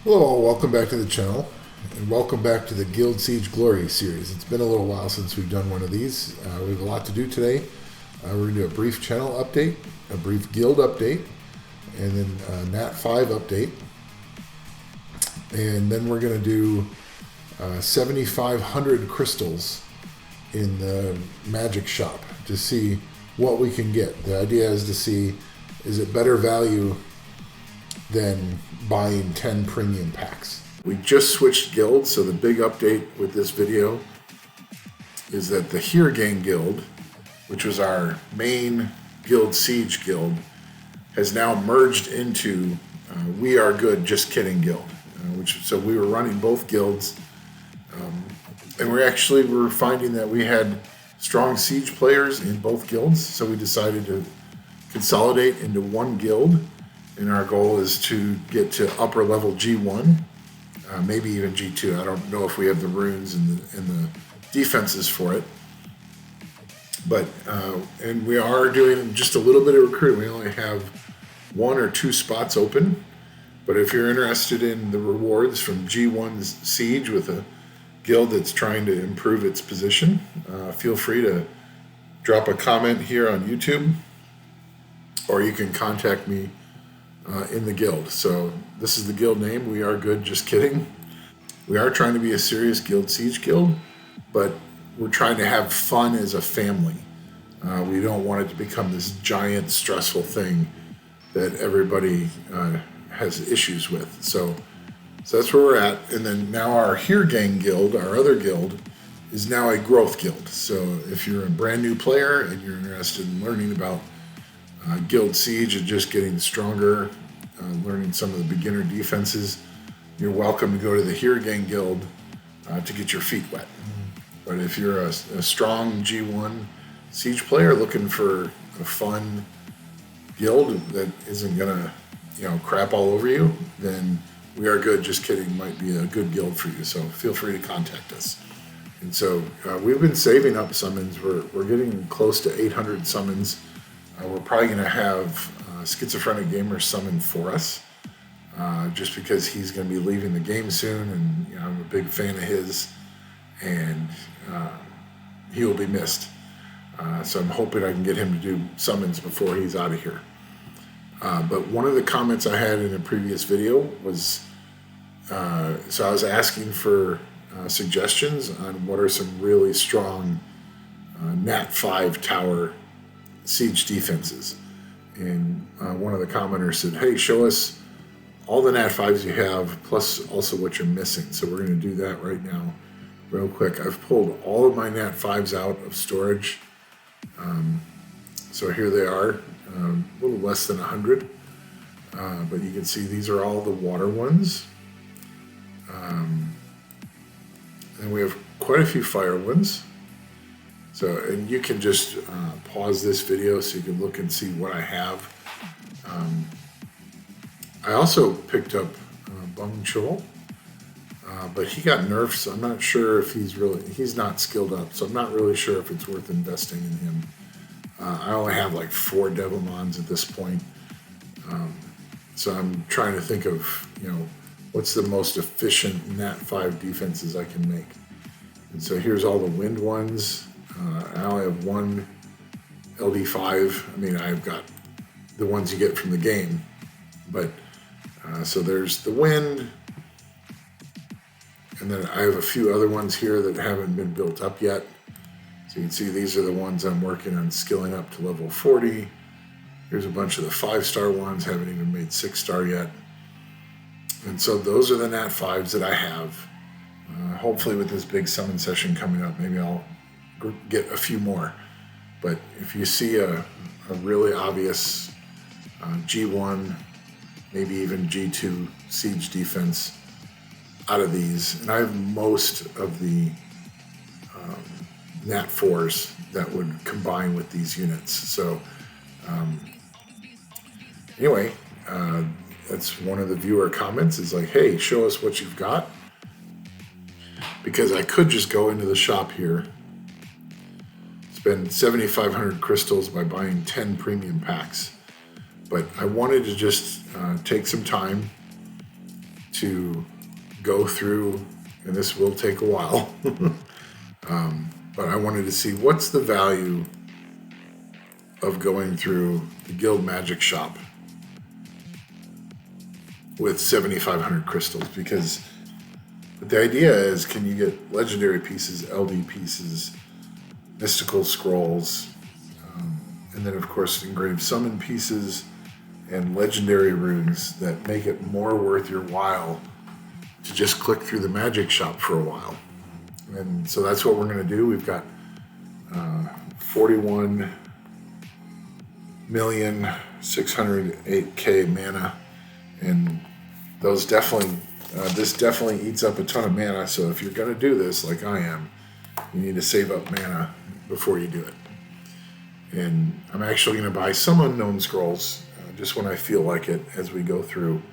Hello all, welcome back to the channel, and welcome back to the Guild Siege Glory series. It's been a little while since we've done one of these. We have a lot to do today. We're going to do a brief channel update, a brief guild update, and then a Nat 5 update. And then we're going to do 7,500 crystals in the magic shop to see what we can get. The idea is to see, is it better value than buying 10 premium packs. We just switched guilds, so the big update with this video is that the WeRGudJK guild, which was our main guild siege guild, has now merged into WeRGudJK guild. So we were running both guilds, and we're finding that we had strong siege players in both guilds, so we decided to consolidate into one guild. And our goal is to get to upper level G1, maybe even G2. I don't know if we have the runes and the defenses for it. But, and we are doing just a little bit of recruiting. We only have 1 or 2 spots open. But if you're interested in the rewards from G1 Siege with a guild that's trying to improve its position, feel free to drop a comment here on YouTube, or you can contact me in the guild. So this is the guild name, WeRGudJK. We are trying to be a serious guild siege guild, but we're trying to have fun as a family. We don't want it to become this giant stressful thing that everybody has issues with. So that's where we're at. And then now our WeRGudJK guild, our other guild, is now a growth guild. So if you're a brand new player and you're interested in learning about Guild Siege and just getting stronger, learning some of the beginner defenses, you're welcome to go to the WeRGudJK guild to get your feet wet. But if you're a strong G1 siege player looking for a fun guild that isn't gonna, crap all over you, then WeRGudJK might be a good guild for you. So feel free to contact us. And so we've been saving up summons. We're getting close to 800 summons. We're probably going to have Schizophrenic Gamer summon for us, just because he's going to be leaving the game soon, and I'm a big fan of his, and he will be missed. So I'm hoping I can get him to do summons before he's out of here. But one of the comments I had in a previous video was, so I was asking for suggestions on what are some really strong Nat 5 tower siege defenses, and one of the commenters said, hey, show us all the Nat 5s you have plus also what you're missing. So we're going to do that right now real quick. I've pulled all of my Nat 5s out of storage, so here they are, a little less than 100, but you can see these are all the water ones, and we have quite a few fire ones. So, and you can just pause this video so you can look and see what I have. I also picked up Bung Chul, but he got nerfed, so I'm not sure if he's not skilled up, so I'm not really sure if it's worth investing in him. I only have like 4 Devilmons at this point. So I'm trying to think of, what's the most efficient Nat 5 defenses I can make. And so here's all the wind ones. I only have 1 LD5. I mean, I've got the ones you get from the game, but so there's the wind, and then I have a few other ones here that haven't been built up yet. So you can see these are the ones I'm working on skilling up to level 40. Here's a bunch of the 5-star ones, haven't even made 6-star yet. And so those are the Nat 5s that I have. Hopefully with this big summon session coming up, maybe I'll get a few more. But if you see a really obvious G1, maybe even G2 siege defense out of these, and I have most of the Nat 4s that would combine with these units. So anyway, that's one of the viewer comments, is like, hey, show us what you've got, because I could just go into the shop here, spend 7,500 crystals by buying 10 premium packs, but I wanted to just take some time to go through, and this will take a while, but I wanted to see what's the value of going through the Guild Magic Shop with 7,500 crystals, because the idea is, can you get legendary pieces, LD pieces, mystical scrolls, and then of course engraved summon pieces and legendary runes that make it more worth your while to just click through the magic shop for a while. And so that's what we're going to do. We've got 41,608,000 mana, and those definitely, this definitely eats up a ton of mana. So if you're going to do this like I am, you need to save up mana before you do it. And I'm actually going to buy some unknown scrolls just when I feel like it as we go through.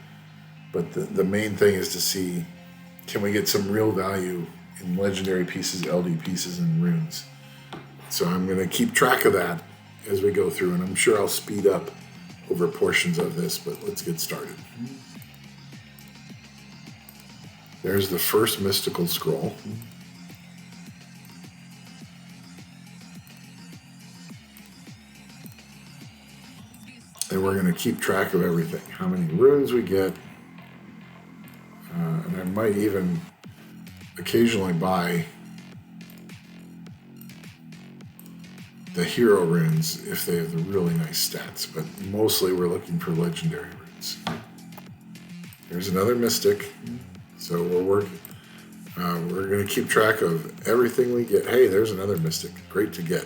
But the main thing is to see, can we get some real value in legendary pieces, LD pieces, and runes. So I'm going to keep track of that as we go through, and I'm sure I'll speed up over portions of this, but let's get started. There's the first mystical scroll. And we're going to keep track of everything, how many runes we get, and I might even occasionally buy the hero runes if they have the really nice stats, but mostly we're looking for legendary runes. There's another mystic, so we're going to keep track of everything we get. Hey, there's another mystic, great to get.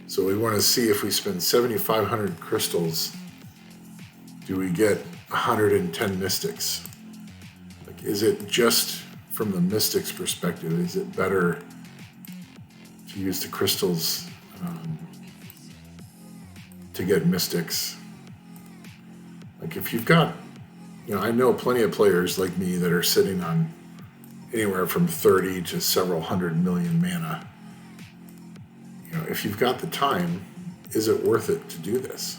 So we want to see, if we spend 7,500 crystals, do we get 110 mystics? Like, is it just from the mystic's perspective? Is it better to use the crystals to get mystics? Like, if you've got, I know plenty of players like me that are sitting on anywhere from 30 to several hundred million mana. If you've got the time, is it worth it to do this?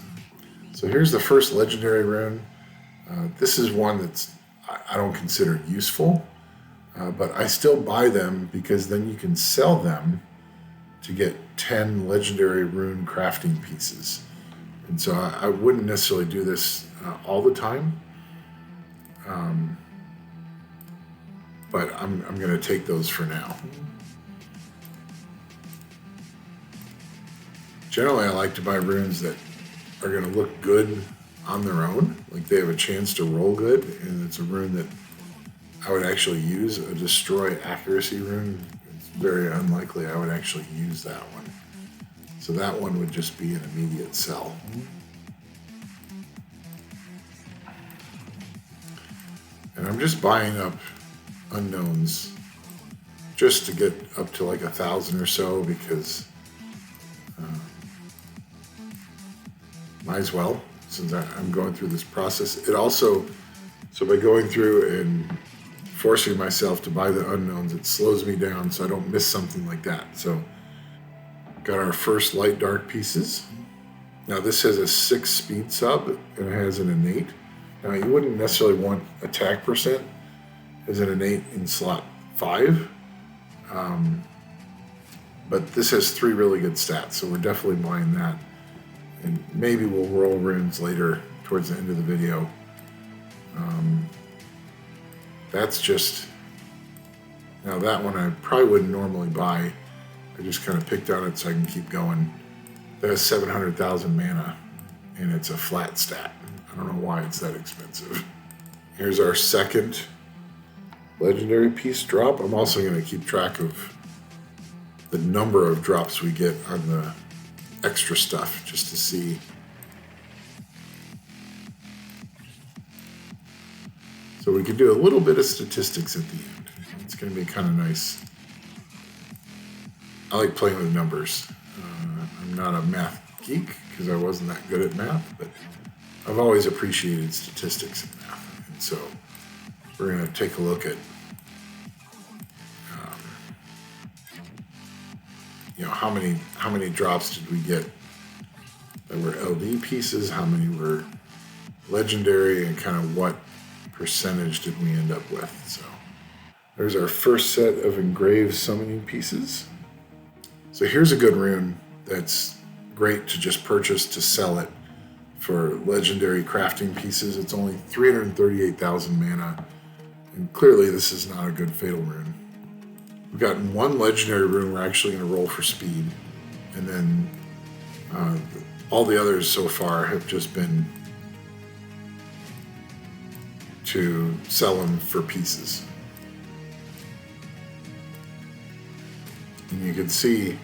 So here's the first legendary rune. This is one that's I don't consider useful, but I still buy them because then you can sell them to get 10 legendary rune crafting pieces. And so I wouldn't necessarily do this all the time, but I'm going to take those for now. Generally, I like to buy runes that are going to look good on their own, like they have a chance to roll good, and it's a rune that I would actually use. A destroy accuracy rune, it's very unlikely I would actually use that one. So that one would just be an immediate sell. And I'm just buying up unknowns just to get up to like 1,000 or so, because might as well, since I'm going through this process. It also, so by going through and forcing myself to buy the unknowns, it slows me down so I don't miss something like that. So got our first light dark pieces. Now this has a 6 speed sub and it has an innate. Now you wouldn't necessarily want attack percent as an innate in slot 5, but this has 3 really good stats, so we're definitely buying that. And maybe we'll roll runes later towards the end of the video. That's just, now that one I probably wouldn't normally buy. I just kind of picked on it so I can keep going. That has 700,000 mana, and it's a flat stat. I don't know why it's that expensive. Here's our second legendary piece drop. I'm also going to keep track of the number of drops we get on the extra stuff, just to see. So we could do a little bit of statistics at the end. It's going to be kind of nice. I like playing with numbers. I'm not a math geek because I wasn't that good at math, but I've always appreciated statistics in math. And so we're going to take a look at how many drops did we get that were LD pieces, how many were legendary, and kind of what percentage did we end up with? So there's our first set of engraved summoning pieces. So here's a good rune that's great to just purchase to sell it for legendary crafting pieces. It's only 338,000 mana, and clearly this is not a good fatal rune. We've gotten one legendary rune we're actually going to roll for speed, and then all the others so far have just been to sell them for pieces. And you can see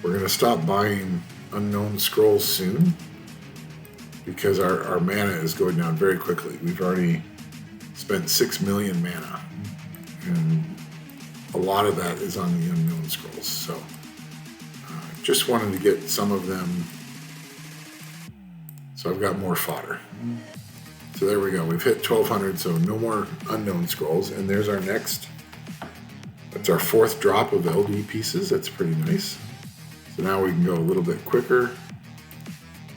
we're going to stop buying unknown scrolls soon because our mana is going down very quickly. We've already spent 6 million mana, and a lot of that is on the unknown scrolls. So just wanted to get some of them, so I've got more fodder. So there we go. We've hit 1,200, so no more unknown scrolls. And there's our next. That's our fourth drop of LD pieces. That's pretty nice. So now we can go a little bit quicker.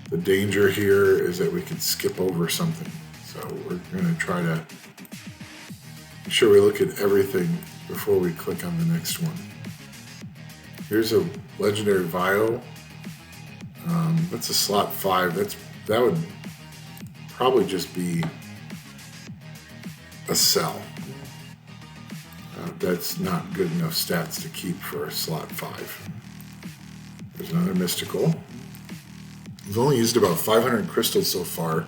The danger here is that we can skip over something. So we're going to try to make sure we look at everything before we click on the next one. Here's a legendary Vio. That's a slot 5. That would probably just be a sell. That's not good enough stats to keep for a slot 5. There's another mystical. We've only used about 500 crystals so far,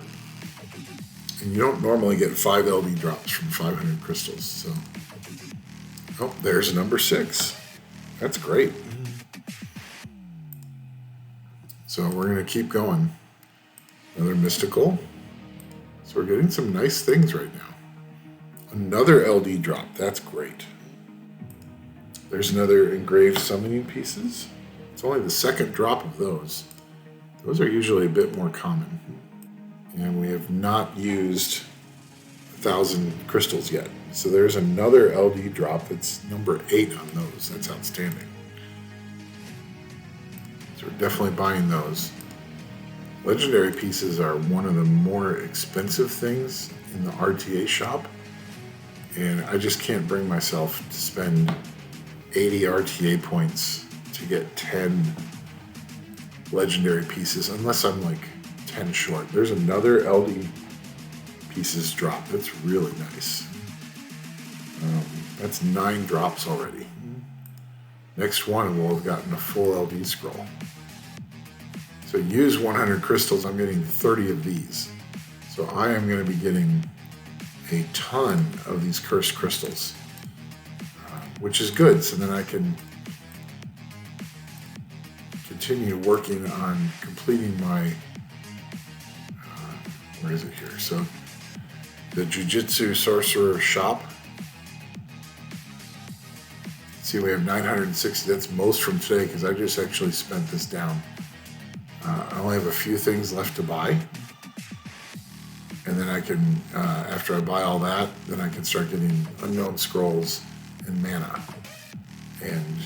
and you don't normally get 5 LD drops from 500 crystals. So, oh, there's number 6. That's great. So we're going to keep going. Another mystical. So we're getting some nice things right now. Another LD drop. That's great. There's another engraved summoning pieces. It's only the second drop of those. Those are usually a bit more common. And we have not used 1,000 crystals yet. So there's another LD drop. That's number 8 on those. That's outstanding. So we're definitely buying those. Legendary pieces are one of the more expensive things in the RTA shop. And I just can't bring myself to spend 80 RTA points to get 10 legendary pieces unless I'm like 10 short. There's another LD pieces drop. That's really nice. That's 9 drops already. Next one we'll have gotten a full LD scroll. So use 100 crystals. I'm getting 30 of these. So I am going to be getting a ton of these cursed crystals, which is good. So then I can continue working on completing my, where is it here? So the Jujitsu Sorcerer shop. See, we have 960. That's most from today because I just actually spent this down. I only have a few things left to buy. And then I can, after I buy all that, then I can start getting unknown scrolls and mana. And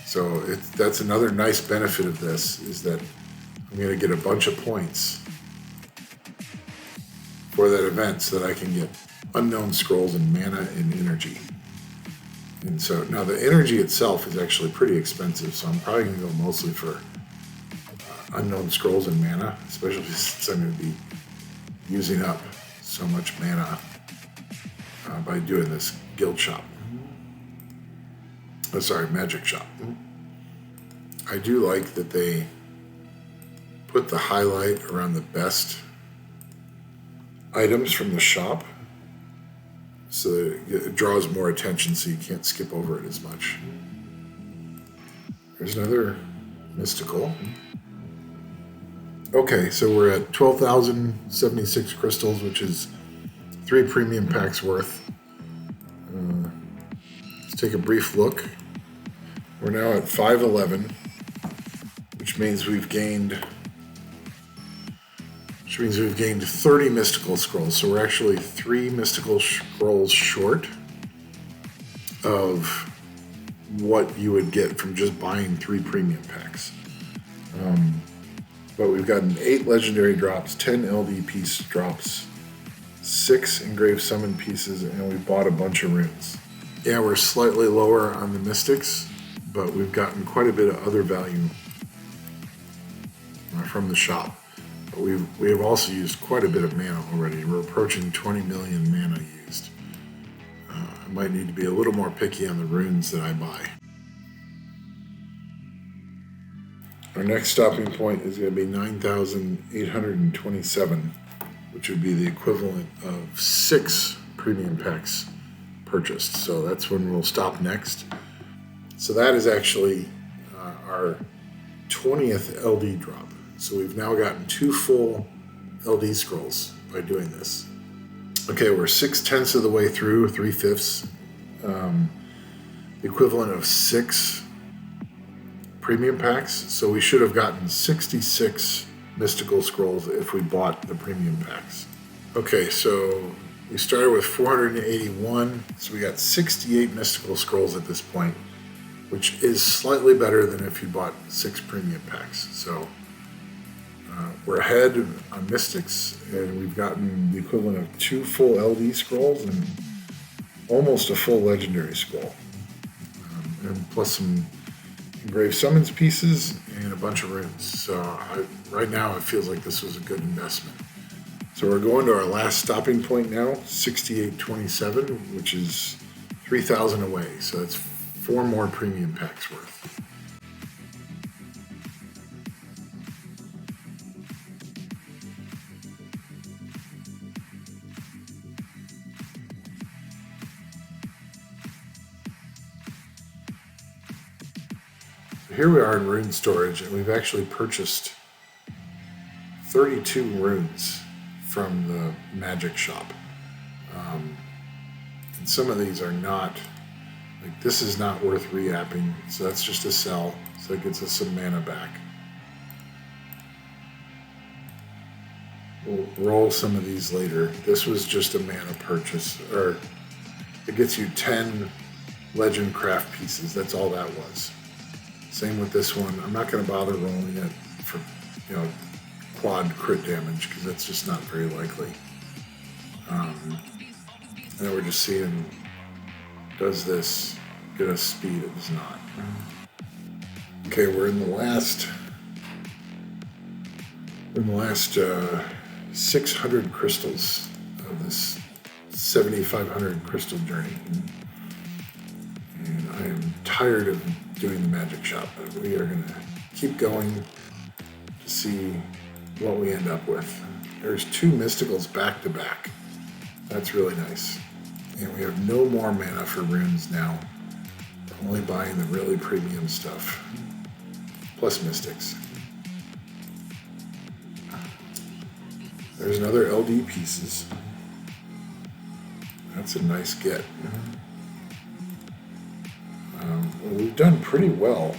so that's another nice benefit of this, is that I'm going to get a bunch of points for that event so that I can get unknown scrolls and mana and energy. And so now the energy itself is actually pretty expensive, so I'm probably going to go mostly for unknown scrolls and mana, especially since I'm going to be using up so much mana by doing this guild shop. Oh, sorry, magic shop. I do like that they put the highlight around the best items from the shop, so that it draws more attention so you can't skip over it as much. There's another mystical. Okay, so we're at 12,076 crystals, which is 3 premium packs worth. Let's take a brief look. We're now at 511, which means we've gained 30 mystical scrolls. So we're actually 3 mystical scrolls short of what you would get from just buying 3 premium packs. But we've gotten 8 legendary drops, 10 LD piece drops, 6 engraved summon pieces, and we bought a bunch of runes. Yeah, we're slightly lower on the mystics, but we've gotten quite a bit of other value from the shop. But we have also used quite a bit of mana already. We're approaching 20 million mana used. I might need to be a little more picky on the runes that I buy. Our next stopping point is going to be 9,827, which would be the equivalent of 6 premium packs purchased. So that's when we'll stop next. So that is actually our 20th LD drop. So we've now gotten 2 full LD scrolls by doing this. Okay, we're 6/10 of the way through, 3/5, the equivalent of 6 premium packs. So we should have gotten 66 mystical scrolls if we bought the premium packs. Okay, so we started with 481, so we got 68 mystical scrolls at this point, which is slightly better than if you bought 6 premium packs. So we're ahead on mystics, and we've gotten the equivalent of 2 full LD scrolls and almost a full legendary scroll, and plus some engraved summons pieces and a bunch of runes. So right now it feels like this was a good investment. So we're going to our last stopping point now, 6827, which is 3,000 away. So that's 4 more premium packs worth. Here we are in rune storage, and we've actually purchased 32 runes from the magic shop. And some of these are not, like this is not worth re-apping, so that's just a sell, so it gets us some mana back. We'll roll some of these later. This was just a mana purchase, or it gets you 10 legend craft pieces, that's all that was. Same with this one. I'm not going to bother rolling it for, quad crit damage because that's just not very likely. And then we're just seeing, does this get us speed? It does not. Okay, we're in the last 600 crystals of this 7,500 crystal journey. And I am tired of doing the magic shop, but we are going to keep going to see what we end up with. There's 2 mysticals back to back. That's really nice. And we have no more mana for runes now. We're only buying the really premium stuff, plus mystics. There's another LD pieces. That's a nice get. Well, we've done pretty well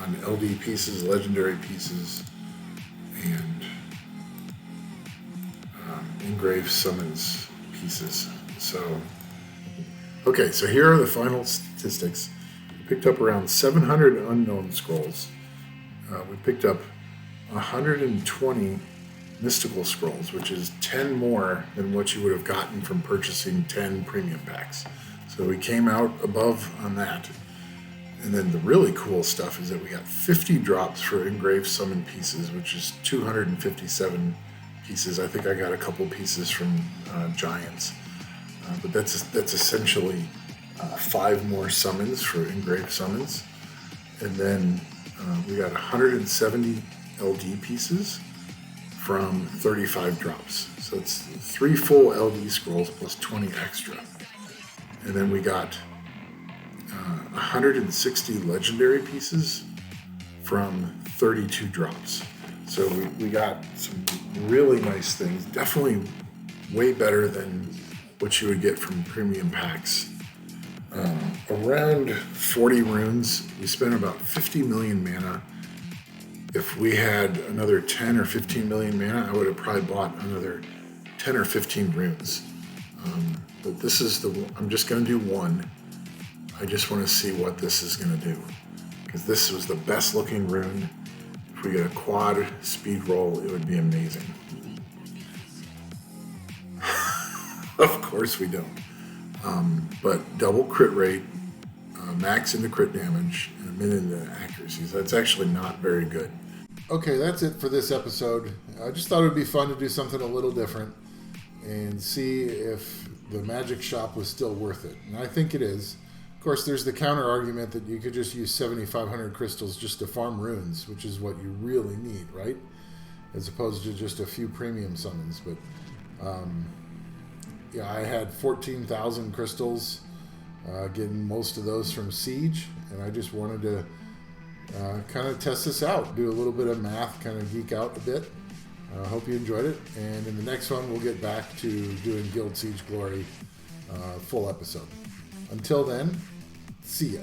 on LD pieces, legendary pieces, and engraved summons pieces. So, okay, so here are the final statistics. We picked up around 700 unknown scrolls. We picked up 120 mystical scrolls, which is 10 more than what you would have gotten from purchasing 10 premium packs. So we came out above on that. And then the really cool stuff is that we got 50 drops for engraved summon pieces, which is 257 pieces. I think I got a couple pieces from Giants. But that's essentially 5 more summons for engraved summons. And then we got 170 LD pieces from 35 drops. So it's 3 full LD scrolls plus 20 extra. And then we got 160 legendary pieces from 32 drops. So we got some really nice things. Definitely way better than what you would get from premium packs. Around 40 runes. We spent about 50 million mana. If we had another 10 or 15 million mana, I would have probably bought another 10 or 15 runes. But this is I'm just going to do one. I just want to see what this is going to do. Because this was the best looking rune. If if we get a quad speed roll, it would be amazing. Of course we don't. But double crit rate, max into crit damage, and a minute into accuracies. That's actually not very good. Okay, that's it for this episode. I just thought it would be fun to do something a little different and see if the magic shop was still worth it. And I think it is. Of course, there's the counter argument that you could just use 7,500 crystals just to farm runes, which is what you really need, right? As opposed to just a few premium summons. But yeah, I had 14,000 crystals, getting most of those from Siege, and I just wanted to kind of test this out, do a little bit of math, kind of geek out a bit. I hope you enjoyed it, and in the next one we'll get back to doing Guild Siege Glory full episode. Until then, see ya.